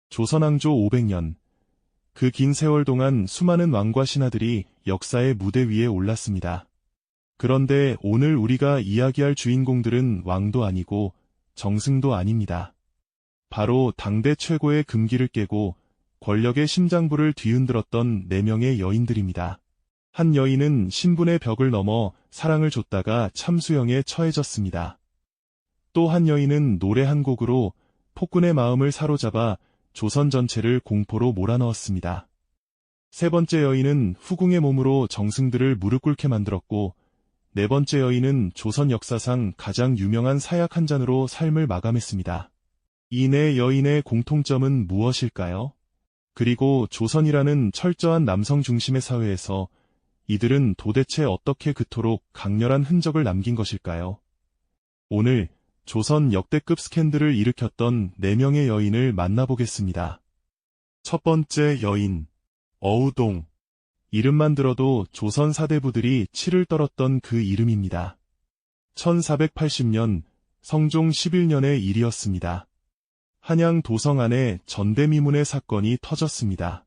조선왕조 500년. 그 긴 세월 동안 수많은 왕과 신하들이 역사의 무대 위에 올랐습니다. 그런데 오늘 우리가 이야기할 주인공들은 왕도 아니고 정승도 아닙니다. 바로 당대 최고의 금기를 깨고 권력의 심장부를 뒤흔들었던 4명의 여인들입니다. 한 여인은 신분의 벽을 넘어 사랑을 줬다가 참수형에 처해졌습니다. 또 한 여인은 노래 한 곡으로 폭군의 마음을 사로잡아 조선 전체를 공포로 몰아넣었습니다. 세 번째 여인은 후궁의 몸으로 정승들을 무릎 꿇게 만들었고, 네 번째 여인은 조선 역사상 가장 유명한 사약 한 잔으로 삶을 마감했습니다. 이 네 여인의 공통점은 무엇일까요? 그리고 조선이라는 철저한 남성 중심의 사회에서 이들은 도대체 어떻게 그토록 강렬한 흔적을 남긴 것일까요? 오늘 조선 역대급 스캔들을 일으켰던 4명의 여인을 만나보겠습니다. 첫 번째 여인, 어우동. 이름만 들어도 조선 사대부들이 치를 떨었던 그 이름입니다. 1480년 성종 11년의 일이었습니다. 한양 도성 안에 전대미문의 사건이 터졌습니다.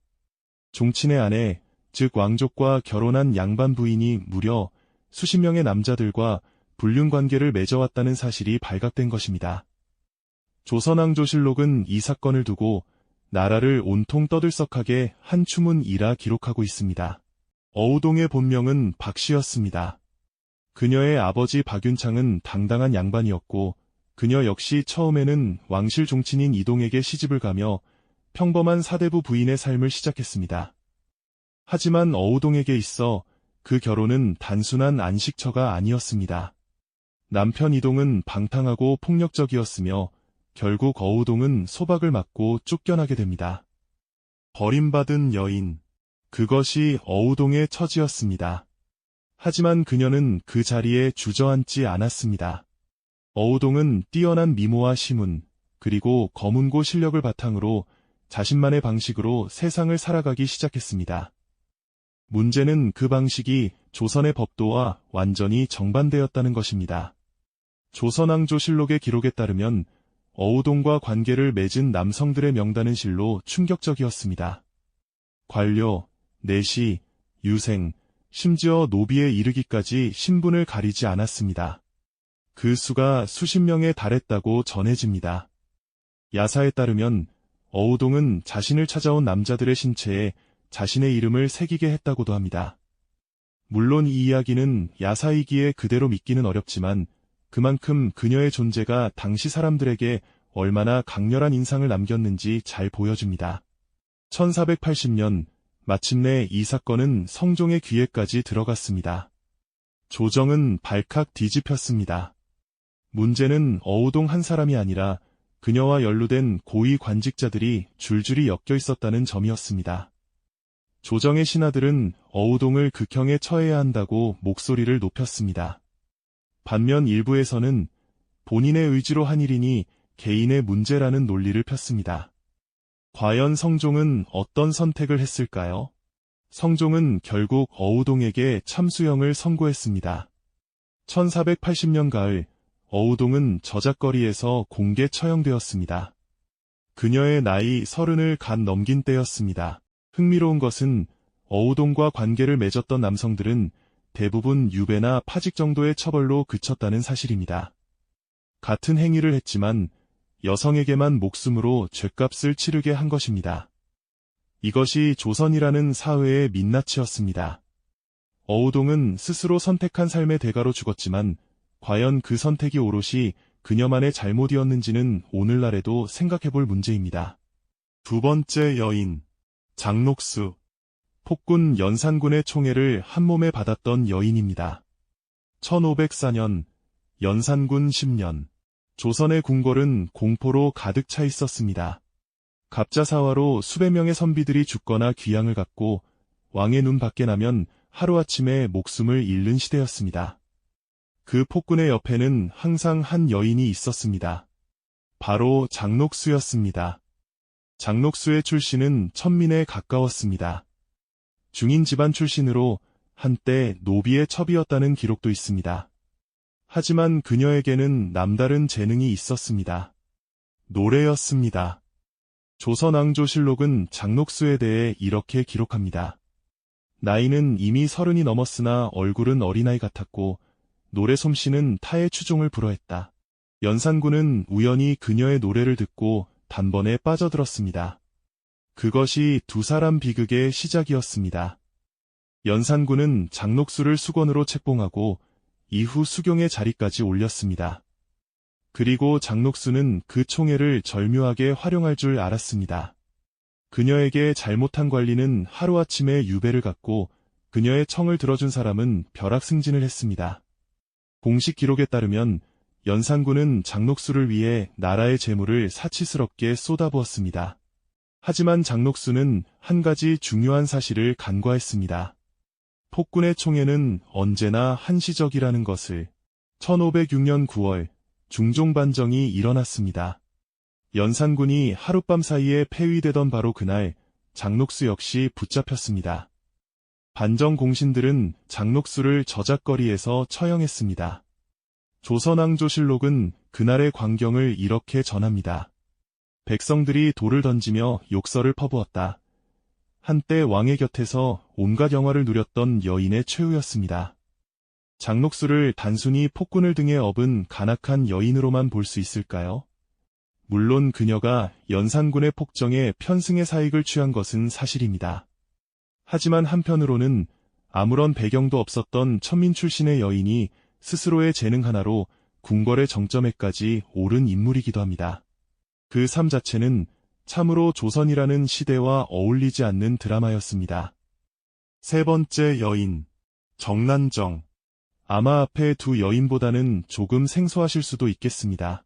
종친의 아내, 즉 왕족과 결혼한 양반 부인이 무려 수십 명의 남자들과 불륜관계를 맺어왔다는 사실이 발각된 것입니다. 조선왕조실록은 이 사건을 두고 나라를 온통 떠들썩하게 한 추문이라 기록하고 있습니다. 어우동의 본명은 박씨였습니다. 그녀의 아버지 박윤창은 당당한 양반이었고, 그녀 역시 처음에는 왕실 종친인 이동에게 시집을 가며 평범한 사대부 부인의 삶을 시작했습니다. 하지만 어우동에게 있어 그 결혼은 단순한 안식처가 아니었습니다. 남편 이동은 방탕하고 폭력적이었으며 결국 어우동은 소박을 맞고 쫓겨나게 됩니다. 버림받은 여인. 그것이 어우동의 처지였습니다. 하지만 그녀는 그 자리에 주저앉지 않았습니다. 어우동은 뛰어난 미모와 시문, 그리고 거문고 실력을 바탕으로 자신만의 방식으로 세상을 살아가기 시작했습니다. 문제는 그 방식이 조선의 법도와 완전히 정반대였다는 것입니다. 조선왕조실록의 기록에 따르면 어우동과 관계를 맺은 남성들의 명단은 실로 충격적이었습니다. 관료, 내시, 유생, 심지어 노비에 이르기까지 신분을 가리지 않았습니다. 그 수가 수십 명에 달했다고 전해집니다. 야사에 따르면 어우동은 자신을 찾아온 남자들의 신체에 자신의 이름을 새기게 했다고도 합니다. 물론 이 이야기는 야사이기에 그대로 믿기는 어렵지만 그만큼 그녀의 존재가 당시 사람들에게 얼마나 강렬한 인상을 남겼는지 잘 보여줍니다. 1480년 마침내 이 사건은 성종의 귀에까지 들어갔습니다. 조정은 발칵 뒤집혔습니다. 문제는 어우동 한 사람이 아니라 그녀와 연루된 고위 관직자들이 줄줄이 엮여 있었다는 점이었습니다. 조정의 신하들은 어우동을 극형에 처해야 한다고 목소리를 높였습니다. 반면 일부에서는 본인의 의지로 한 일이니 개인의 문제라는 논리를 폈습니다. 과연 성종은 어떤 선택을 했을까요? 성종은 결국 어우동에게 참수형을 선고했습니다. 1480년 가을, 어우동은 저작거리에서 공개 처형되었습니다. 그녀의 나이 30을 갓 넘긴 때였습니다. 흥미로운 것은 어우동과 관계를 맺었던 남성들은 대부분 유배나 파직 정도의 처벌로 그쳤다는 사실입니다. 같은 행위를 했지만 여성에게만 목숨으로 죗값을 치르게 한 것입니다. 이것이 조선이라는 사회의 민낯이었습니다. 어우동은 스스로 선택한 삶의 대가로 죽었지만 과연 그 선택이 오롯이 그녀만의 잘못이었는지는 오늘날에도 생각해볼 문제입니다. 두 번째 여인, 장녹수. 폭군 연산군의 총애를 한몸에 받았던 여인입니다. 1504년, 연산군 10년. 조선의 궁궐은 공포로 가득 차 있었습니다. 갑자사화로 수백 명의 선비들이 죽거나 귀양을 갔고 왕의 눈 밖에 나면 하루아침에 목숨을 잃는 시대였습니다. 그 폭군의 옆에는 항상 한 여인이 있었습니다. 바로 장녹수였습니다. 장녹수의 출신은 천민에 가까웠습니다. 중인 집안 출신으로 한때 노비의 첩이었다는 기록도 있습니다. 하지만 그녀에게는 남다른 재능이 있었습니다. 노래였습니다. 조선왕조실록은 장녹수에 대해 이렇게 기록합니다. 나이는 이미 30이 넘었으나 얼굴은 어린아이 같았고 노래 솜씨는 타의 추종을 불허했다. 연산군은 우연히 그녀의 노래를 듣고 단번에 빠져들었습니다. 그것이 두 사람 비극의 시작이었습니다. 연산군은 장녹수를 수건으로 책봉하고 이후 수경의 자리까지 올렸습니다. 그리고 장녹수는 그 총애를 절묘하게 활용할 줄 알았습니다. 그녀에게 잘못한 관리는 하루아침에 유배를 갖고 그녀의 청을 들어준 사람은 벼락승진을 했습니다. 공식 기록에 따르면 연산군은 장녹수를 위해 나라의 재물을 사치스럽게 쏟아부었습니다. 하지만 장녹수는 한 가지 중요한 사실을 간과했습니다. 폭군의 총애는 언제나 한시적이라는 것을. 1506년 9월 중종반정이 일어났습니다. 연산군이 하룻밤 사이에 폐위되던 바로 그날 장녹수 역시 붙잡혔습니다. 반정 공신들은 장녹수를 저작거리에서 처형했습니다. 조선왕조실록은 그날의 광경을 이렇게 전합니다. 백성들이 돌을 던지며 욕설을 퍼부었다. 한때 왕의 곁에서 온갖 영화를 누렸던 여인의 최후였습니다. 장녹수를 단순히 폭군을 등에 업은 간악한 여인으로만 볼 수 있을까요? 물론 그녀가 연산군의 폭정에 편승의 사익을 취한 것은 사실입니다. 하지만 한편으로는 아무런 배경도 없었던 천민 출신의 여인이 스스로의 재능 하나로 궁궐의 정점에까지 오른 인물이기도 합니다. 그 삶 자체는 참으로 조선이라는 시대와 어울리지 않는 드라마였습니다. 세 번째 여인, 정난정. 아마 앞에 두 여인보다는 조금 생소하실 수도 있겠습니다.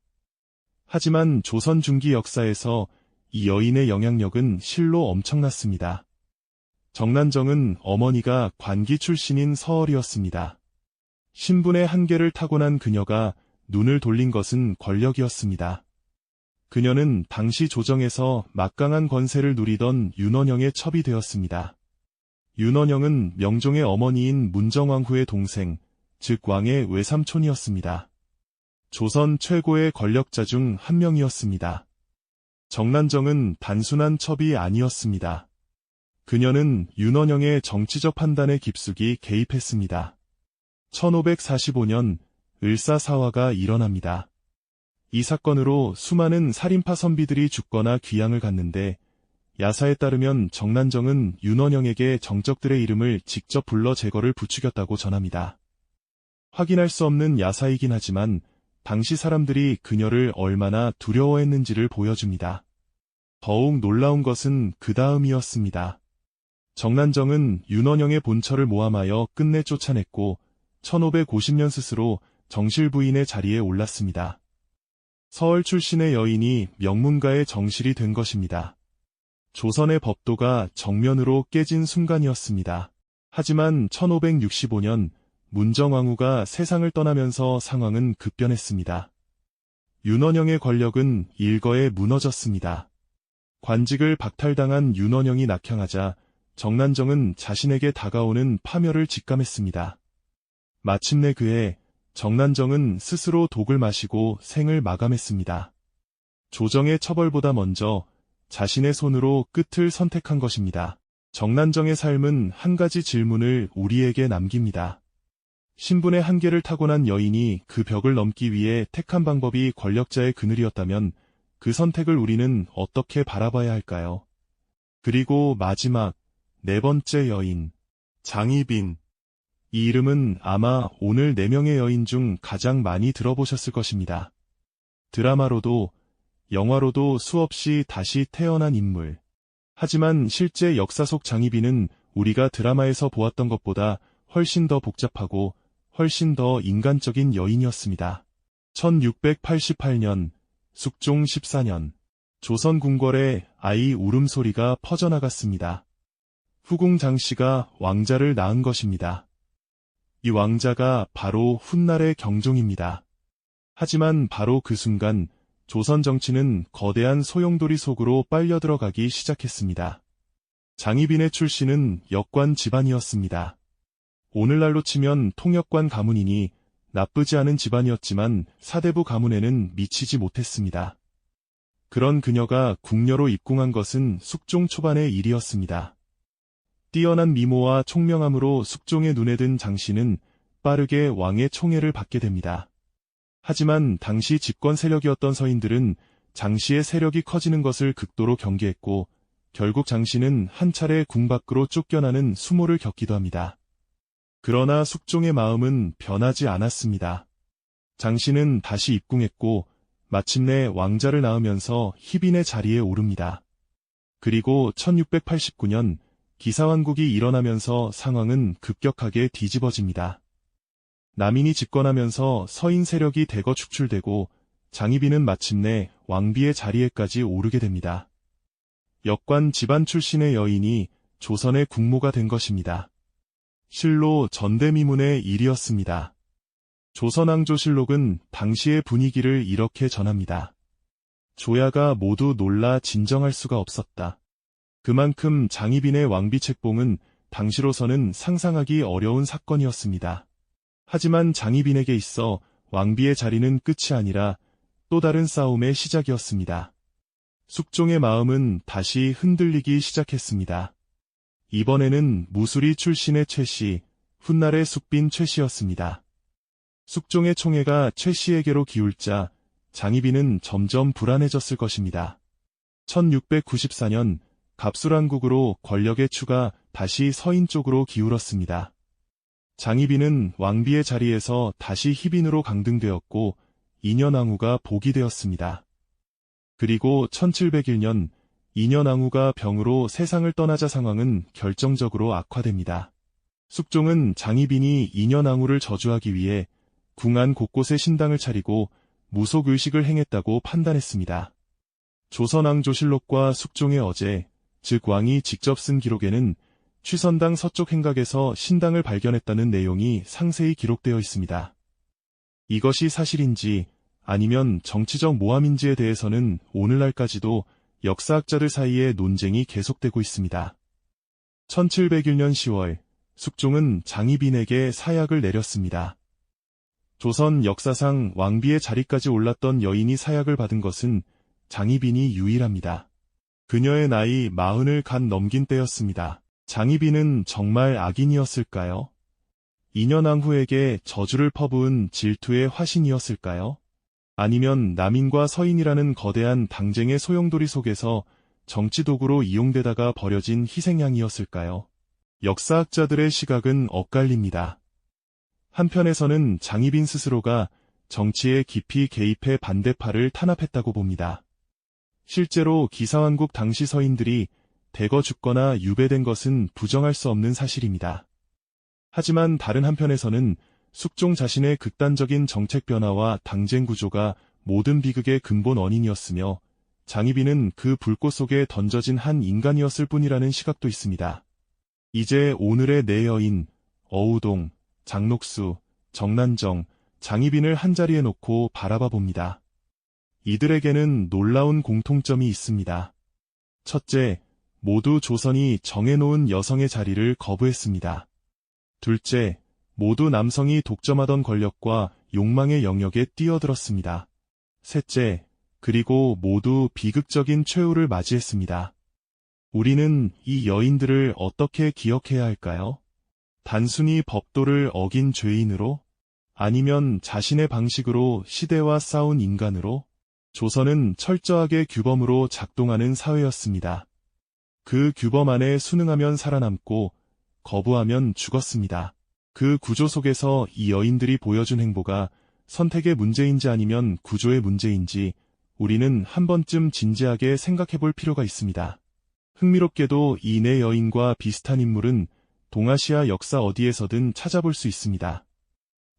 하지만 조선 중기 역사에서 이 여인의 영향력은 실로 엄청났습니다. 정난정은 어머니가 관기 출신인 서얼이었습니다. 신분의 한계를 타고난 그녀가 눈을 돌린 것은 권력이었습니다. 그녀는 당시 조정에서 막강한 권세를 누리던 윤원영의 첩이 되었습니다. 윤원영은 명종의 어머니인 문정왕후의 동생, 즉 왕의 외삼촌이었습니다. 조선 최고의 권력자 중 한 명이었습니다. 정난정은 단순한 첩이 아니었습니다. 그녀는 윤원영의 정치적 판단에 깊숙이 개입했습니다. 1545년 을사사화가 일어납니다. 이 사건으로 수많은 살인파 선비들이 죽거나 귀양을 갔는데 야사에 따르면 정난정은 윤원영에게 정적들의 이름을 직접 불러 제거를 부추겼다고 전합니다. 확인할 수 없는 야사이긴 하지만 당시 사람들이 그녀를 얼마나 두려워했는지를 보여줍니다. 더욱 놀라운 것은 그 다음이었습니다. 정난정은 윤원영의 본처를 모함하여 끝내 쫓아냈고 1550년 스스로 정실부인의 자리에 올랐습니다. 서얼 출신의 여인이 명문가의 정실이 된 것입니다. 조선의 법도가 정면으로 깨진 순간이었습니다. 하지만 1565년 문정왕후가 세상을 떠나면서 상황은 급변했습니다. 윤원영의 권력은 일거에 무너졌습니다. 관직을 박탈당한 윤원영이 낙향하자 정난정은 자신에게 다가오는 파멸을 직감했습니다. 마침내 그해 정난정은 스스로 독을 마시고 생을 마감했습니다. 조정의 처벌보다 먼저 자신의 손으로 끝을 선택한 것입니다. 정난정의 삶은 한 가지 질문을 우리에게 남깁니다. 신분의 한계를 타고난 여인이 그 벽을 넘기 위해 택한 방법이 권력자의 그늘이었다면 그 선택을 우리는 어떻게 바라봐야 할까요? 그리고 마지막, 네 번째 여인, 장희빈. 이 이름은 아마 오늘 4명의 여인 중 가장 많이 들어보셨을 것입니다. 드라마로도, 영화로도 수없이 다시 태어난 인물. 하지만 실제 역사 속 장희빈은 우리가 드라마에서 보았던 것보다 훨씬 더 복잡하고 훨씬 더 인간적인 여인이었습니다. 1688년, 숙종 14년, 조선 궁궐에 아이 울음소리가 퍼져나갔습니다. 후궁 장씨가 왕자를 낳은 것입니다. 이 왕자가 바로 훗날의 경종입니다. 하지만 바로 그 순간 조선 정치는 거대한 소용돌이 속으로 빨려 들어가기 시작했습니다. 장희빈의 출신은 역관 집안이었습니다. 오늘날로 치면 통역관 가문이니 나쁘지 않은 집안이었지만 사대부 가문에는 미치지 못했습니다. 그런 그녀가 궁녀로 입궁한 것은 숙종 초반의 일이었습니다. 뛰어난 미모와 총명함으로 숙종의 눈에 든 장씨는 빠르게 왕의 총애를 받게 됩니다. 하지만 당시 집권 세력이었던 서인들은 장씨의 세력이 커지는 것을 극도로 경계했고 결국 장씨는 한 차례 궁 밖으로 쫓겨나는 수모를 겪기도 합니다. 그러나 숙종의 마음은 변하지 않았습니다. 장씨는 다시 입궁했고 마침내 왕자를 낳으면서 희빈의 자리에 오릅니다. 그리고 1689년 기사왕국이 일어나면서 상황은 급격하게 뒤집어집니다. 남인이 집권하면서 서인 세력이 대거 축출되고 장희빈은 마침내 왕비의 자리에까지 오르게 됩니다. 역관 집안 출신의 여인이 조선의 국모가 된 것입니다. 실로 전대미문의 일이었습니다. 조선왕조실록은 당시의 분위기를 이렇게 전합니다. 조야가 모두 놀라 진정할 수가 없었다. 그만큼 장희빈의 왕비 책봉은 당시로서는 상상하기 어려운 사건이었습니다. 하지만 장희빈에게 있어 왕비의 자리는 끝이 아니라 또 다른 싸움의 시작이었습니다. 숙종의 마음은 다시 흔들리기 시작했습니다. 이번에는 무수리 출신의 최씨, 훗날의 숙빈 최씨였습니다. 숙종의 총애가 최씨에게로 기울자 장희빈은 점점 불안해졌을 것입니다. 1694년 갑술왕국으로 권력의 추가 다시 서인 쪽으로 기울었습니다. 장희빈은 왕비의 자리에서 다시 희빈으로 강등되었고 인현왕후가 복이 되었습니다. 그리고 1701년 인현왕후가 병으로 세상을 떠나자 상황은 결정적으로 악화됩니다. 숙종은 장희빈이 인현왕후를 저주하기 위해 궁안 곳곳에 신당을 차리고 무속의식을 행했다고 판단했습니다. 조선왕조실록과 숙종의 어제, 즉 왕이 직접 쓴 기록에는 취선당 서쪽 행각에서 신당을 발견했다는 내용이 상세히 기록되어 있습니다. 이것이 사실인지 아니면 정치적 모함인지에 대해서는 오늘날까지도 역사학자들 사이에 논쟁이 계속되고 있습니다. 1701년 10월, 숙종은 장희빈에게 사약을 내렸습니다. 조선 역사상 왕비의 자리까지 올랐던 여인이 사약을 받은 것은 장희빈이 유일합니다. 그녀의 나이 40을 간 넘긴 때였습니다. 장희빈은 정말 악인이었을까요? 인현왕후에게 저주를 퍼부은 질투의 화신이었을까요? 아니면 남인과 서인이라는 거대한 당쟁의 소용돌이 속에서 정치도구로 이용되다가 버려진 희생양이었을까요? 역사학자들의 시각은 엇갈립니다. 한편에서는 장희빈 스스로가 정치에 깊이 개입해 반대파를 탄압했다고 봅니다. 실제로 기사왕국 당시 서인들이 대거 죽거나 유배된 것은 부정할 수 없는 사실입니다. 하지만 다른 한편에서는 숙종 자신의 극단적인 정책 변화와 당쟁 구조가 모든 비극의 근본 원인이었으며 장희빈은 그 불꽃 속에 던져진 한 인간이었을 뿐이라는 시각도 있습니다. 이제 오늘의 네 여인, 어우동, 장녹수, 정난정, 장희빈을 한자리에 놓고 바라봐 봅니다. 이들에게는 놀라운 공통점이 있습니다. 첫째, 모두 조선이 정해놓은 여성의 자리를 거부했습니다. 둘째, 모두 남성이 독점하던 권력과 욕망의 영역에 뛰어들었습니다. 셋째, 그리고 모두 비극적인 최후를 맞이했습니다. 우리는 이 여인들을 어떻게 기억해야 할까요? 단순히 법도를 어긴 죄인으로? 아니면 자신의 방식으로 시대와 싸운 인간으로? 조선은 철저하게 규범으로 작동하는 사회였습니다. 그 규범 안에 순응하면 살아남고 거부하면 죽었습니다. 그 구조 속에서 이 여인들이 보여준 행보가 선택의 문제인지 아니면 구조의 문제인지 우리는 한 번쯤 진지하게 생각해 볼 필요가 있습니다. 흥미롭게도 이 네 여인과 비슷한 인물은 동아시아 역사 어디에서든 찾아볼 수 있습니다.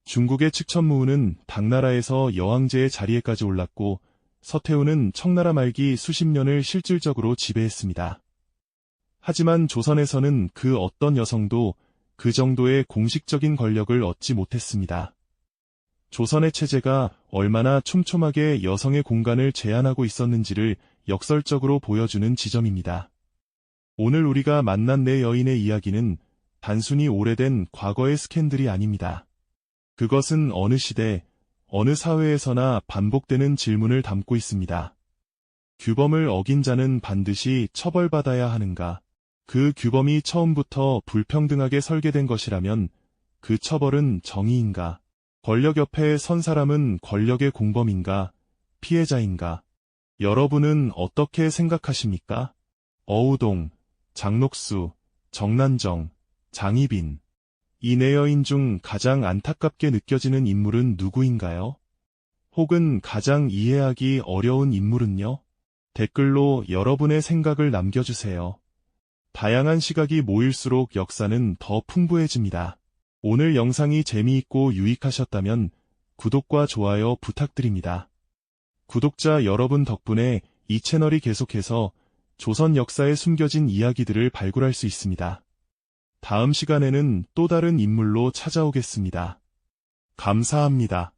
중국의 측천무후는 당나라에서 여왕제의 자리에까지 올랐고 서태후는 청나라 말기 수십 년을 실질적으로 지배했습니다. 하지만 조선에서는 그 어떤 여성도 그 정도의 공식적인 권력을 얻지 못했습니다. 조선의 체제가 얼마나 촘촘하게 여성의 공간을 제한하고 있었는지를 역설적으로 보여주는 지점입니다. 오늘 우리가 만난 네 여인의 이야기는 단순히 오래된 과거의 스캔들이 아닙니다. 그것은 어느 시대, 어느 사회에서나 반복되는 질문을 담고 있습니다. 규범을 어긴 자는 반드시 처벌받아야 하는가? 그 규범이 처음부터 불평등하게 설계된 것이라면 그 처벌은 정의인가? 권력 옆에 선 사람은 권력의 공범인가? 피해자인가? 여러분은 어떻게 생각하십니까? 어우동, 장녹수, 정난정, 장희빈. 이 네 여인 중 가장 안타깝게 느껴지는 인물은 누구인가요? 혹은 가장 이해하기 어려운 인물은요? 댓글로 여러분의 생각을 남겨주세요. 다양한 시각이 모일수록 역사는 더 풍부해집니다. 오늘 영상이 재미있고 유익하셨다면 구독과 좋아요 부탁드립니다. 구독자 여러분 덕분에 이 채널이 계속해서 조선 역사에 숨겨진 이야기들을 발굴할 수 있습니다. 다음 시간에는 또 다른 인물로 찾아오겠습니다. 감사합니다.